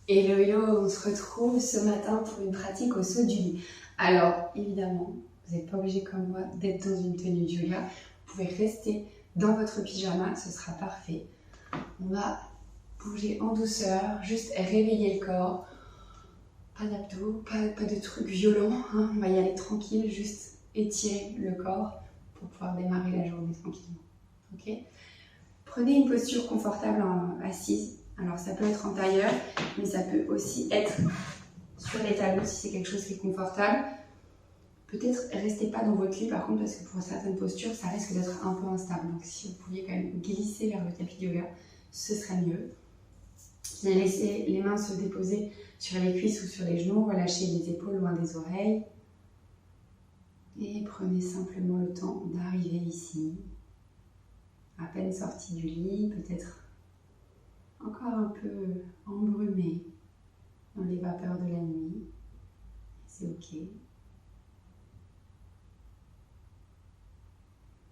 Hello, hello, on se retrouve ce matin pour une pratique au saut du lit. Alors, évidemment, vous n'êtes pas obligé comme moi d'être dans une tenue de yoga. Vous pouvez rester dans votre pyjama, ce sera parfait. On va bouger en douceur, juste réveiller le corps. Pas d'abdos, pas de trucs violents, hein. On va y aller tranquille, juste étirer le corps pour pouvoir démarrer la journée tranquillement. Ok ? Prenez une posture confortable assise. Alors ça peut être en tailleur, mais ça peut aussi être sur les talons si c'est quelque chose qui est confortable. Peut-être restez pas dans votre lit par contre, parce que pour certaines postures, ça risque d'être un peu instable. Donc si vous pouviez quand même glisser vers le tapis de yoga, ce serait mieux. Bien laisser les mains se déposer sur les cuisses ou sur les genoux, relâchez les épaules loin des oreilles. Et prenez simplement le temps d'arriver ici. À peine sorti du lit, peut-être encore un peu embrumé dans les vapeurs de la nuit. C'est ok.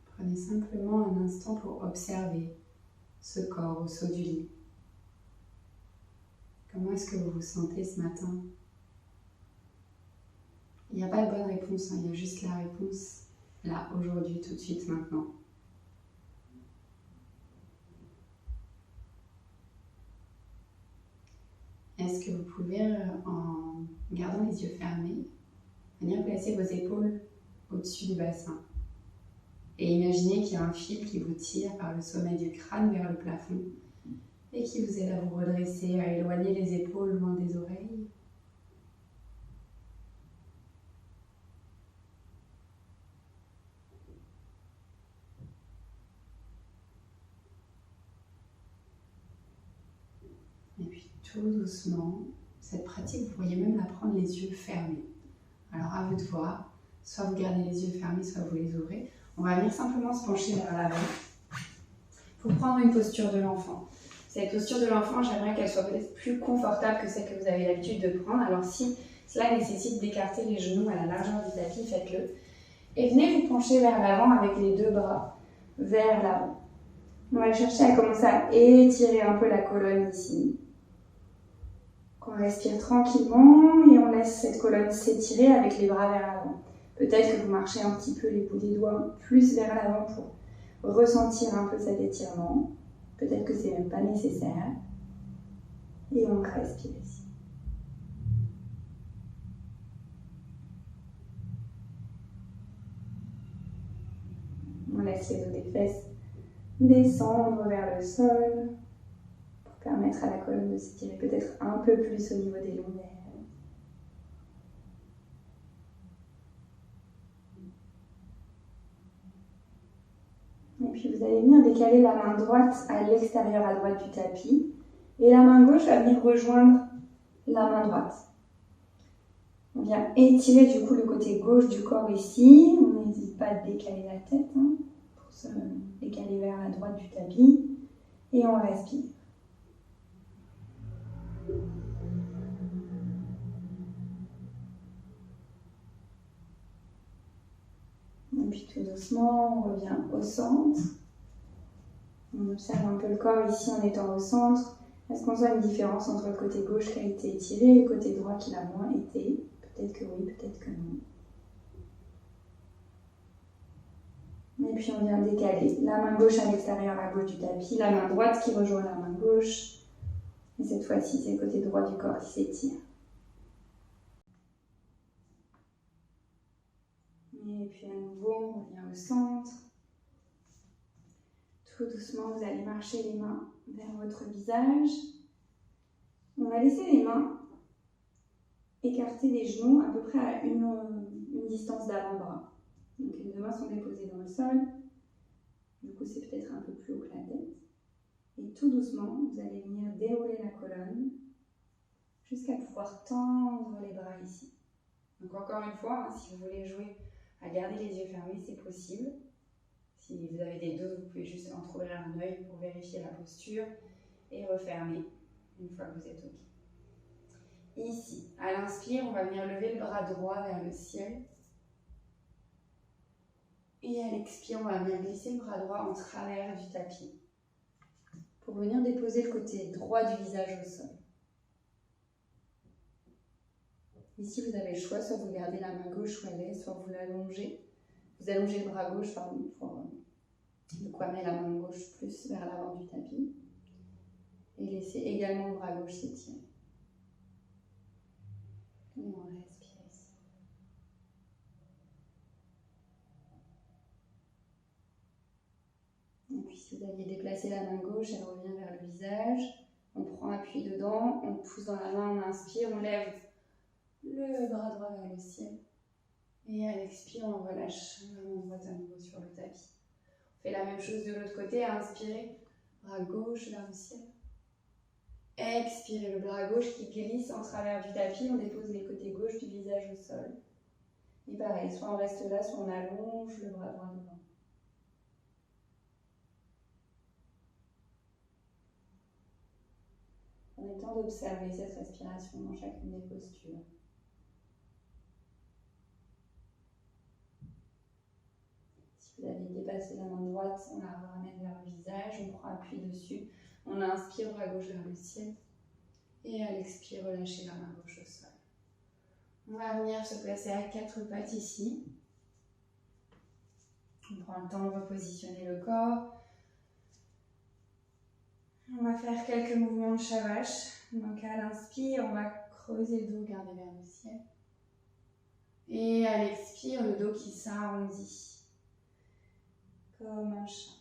Prenez simplement un instant pour observer ce corps au saut du lit. Comment est-ce que vous vous sentez ce matin? Il n'y a pas de bonne réponse, il y a juste la réponse là, aujourd'hui, tout de suite, maintenant. Est-ce que vous pouvez, en gardant les yeux fermés, venir placer vos épaules au-dessus du bassin et imaginez qu'il y a un fil qui vous tire par le sommet du crâne vers le plafond et qui vous aide à vous redresser, à éloigner les épaules loin des oreilles. Et puis tout doucement, cette pratique, vous pourriez même la prendre les yeux fermés. Alors à vous de voir, soit vous gardez les yeux fermés, soit vous les ouvrez. On va venir simplement se pencher vers l'avant pour prendre une posture de l'enfant. Cette posture de l'enfant, j'aimerais qu'elle soit peut-être plus confortable que celle que vous avez l'habitude de prendre. Alors si cela nécessite d'écarter les genoux à la largeur du tapis, faites-le. Et venez vous pencher vers l'avant avec les deux bras vers l'avant. On va chercher à commencer à étirer un peu la colonne ici. On respire tranquillement et on laisse cette colonne s'étirer avec les bras vers l'avant. Peut-être que vous marchez un petit peu les bouts des doigts plus vers l'avant pour ressentir un peu cet étirement. Peut-être que c'est même pas nécessaire. Et on respire ici. On laisse les dos des fesses descendre vers le sol pour permettre à la colonne de s'étirer peut-être un peu plus au niveau des lombaires. Et puis vous allez venir décaler la main droite à l'extérieur à droite du tapis et la main gauche va venir rejoindre la main droite. On vient étirer du coup le côté gauche du corps ici. On n'hésite pas à décaler la tête pour se décaler vers la droite du tapis et on respire. Et puis tout doucement, on revient au centre. On observe un peu le corps ici en étant au centre. Est-ce qu'on voit une différence entre le côté gauche qui a été étiré et le côté droit qui l'a moins été? Peut-être que oui, peut-être que non. Et puis on vient décaler la main gauche à l'extérieur à gauche du tapis, la main droite qui rejoint la main gauche. Et cette fois-ci, c'est le côté droit du corps qui s'étire. Et puis à nouveau, on revient au centre. Tout doucement, vous allez marcher les mains vers votre visage. On va laisser les mains écarter les genoux à peu près à une distance d'avant-bras. Donc les deux mains sont déposées dans le sol. Du coup, c'est peut-être un peu plus haut que la tête. Et tout doucement, vous allez venir dérouler la colonne jusqu'à pouvoir tendre les bras ici. Donc encore une fois, si vous voulez jouer à garder les yeux fermés, c'est possible. Si vous avez des doutes, vous pouvez juste entrouvrir un œil pour vérifier la posture et refermer une fois que vous êtes OK. Ici, à l'inspire, on va venir lever le bras droit vers le ciel. Et à l'expire, on va venir glisser le bras droit en travers du tapis pour venir déposer le côté droit du visage au sol. Ici, vous avez le choix, soit vous gardez la main gauche où elle est, soit vous l'allongez. Vous allongez le bras gauche, pardon, pour de quoi mettre la main gauche plus vers l'avant du tapis. Et laissez également le bras gauche s'étirer. Et on respire ici. Et puis si vous aviez déplacé la main gauche, elle revient vers le visage. On prend appui dedans, on pousse dans la main, on inspire, on lève le bras droit vers le ciel. Et à l'expire, on relâche la main droite à nouveau sur le tapis. On fait la même chose de l'autre côté, inspirez, bras gauche vers le ciel. Expirez, le bras gauche qui glisse en travers du tapis, on dépose les côtés gauche du visage au sol. Et pareil, soit on reste là, soit on allonge le bras droit devant. Prenez le temps d'observer cette respiration dans chacune des postures. Si vous avez dépassé la main droite, on la ramène vers le visage, on prend appui dessus, on inspire bras gauche vers le ciel et à l'expire, relâchez la main gauche au sol. On va venir se placer à 4 pattes ici. On prend le temps de repositionner le corps. On va faire quelques mouvements de Shavash. Donc à l'inspire, on va creuser le dos, garder vers le ciel. Et à l'expire, le dos qui s'arrondit comme un chat.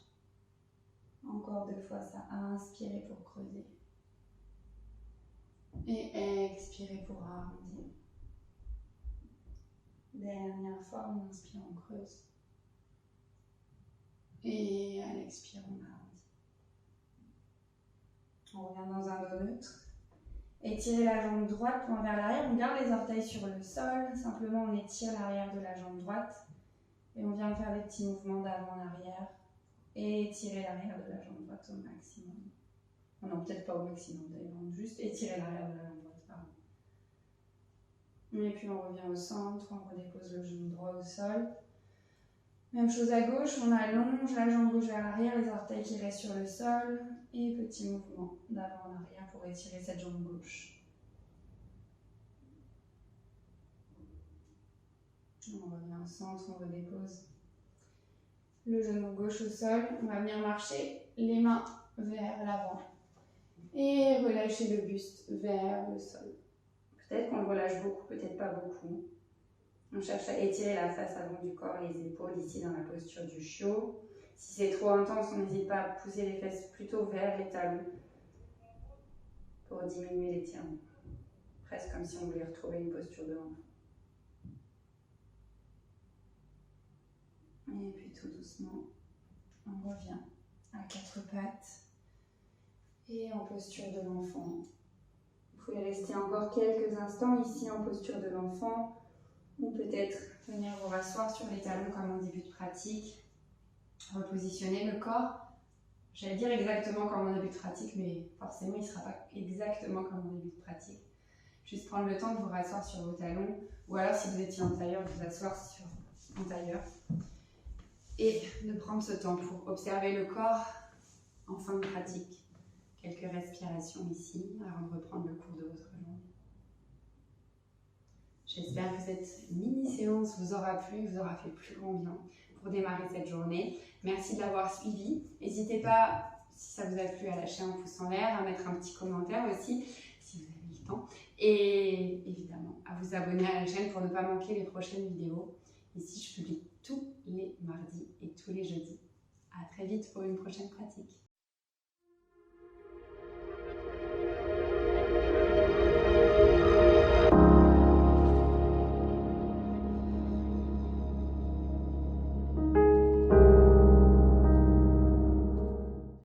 Encore 2 fois ça. Inspirez pour creuser. Et expirez pour arrondir. Dernière fois, on inspire, on creuse. Et à l'expire, on arrondit. On revient dans un dos neutre. Étirez la jambe droite, poing vers l'arrière. On garde les orteils sur le sol. Simplement, on étire l'arrière de la jambe droite. Et on vient faire des petits mouvements d'avant en arrière. Et étirer l'arrière de la jambe droite au maximum. Non, peut-être pas au maximum d'ailleurs. Juste étirer l'arrière de la jambe droite, pardon. Et puis on revient au centre, on redépose le genou droit au sol. Même chose à gauche, on allonge la jambe gauche vers l'arrière, les orteils qui restent sur le sol. Et petit mouvement d'avant en arrière pour étirer cette jambe gauche. On revient au centre, on redépose le genou gauche au sol. On va venir marcher les mains vers l'avant. Et relâcher le buste vers le sol. Peut-être qu'on le relâche beaucoup, peut-être pas beaucoup. On cherche à étirer la face avant du corps, les épaules ici dans la posture du chiot. Si c'est trop intense, on n'hésite pas à pousser les fesses plutôt vers les talons pour diminuer l'étirement. Presque comme si on voulait retrouver une posture de l'enfant. Et puis tout doucement, on revient à 4 pattes et en posture de l'enfant. Vous pouvez rester encore quelques instants ici en posture de l'enfant ou peut-être venir vous rasseoir sur les talons comme en début de pratique. Repositionner le corps, j'allais dire exactement comme en début de pratique, mais forcément il ne sera pas exactement comme en début de pratique. Juste prendre le temps de vous rasseoir sur vos talons ou alors si vous étiez en tailleur, de vous asseoir en tailleur. Et de prendre ce temps pour observer le corps en fin de pratique. Quelques respirations ici avant de reprendre le cours de votre journée. J'espère que cette mini-séance vous aura plu, vous aura fait plus grand bien pour démarrer cette journée. Merci de l'avoir suivi. N'hésitez pas, si ça vous a plu, à lâcher un pouce en l'air, à mettre un petit commentaire aussi, si vous avez le temps. Et évidemment, à vous abonner à la chaîne pour ne pas manquer les prochaines vidéos. Ici, je publie tous les mardis et tous les jeudis. À très vite pour une prochaine pratique.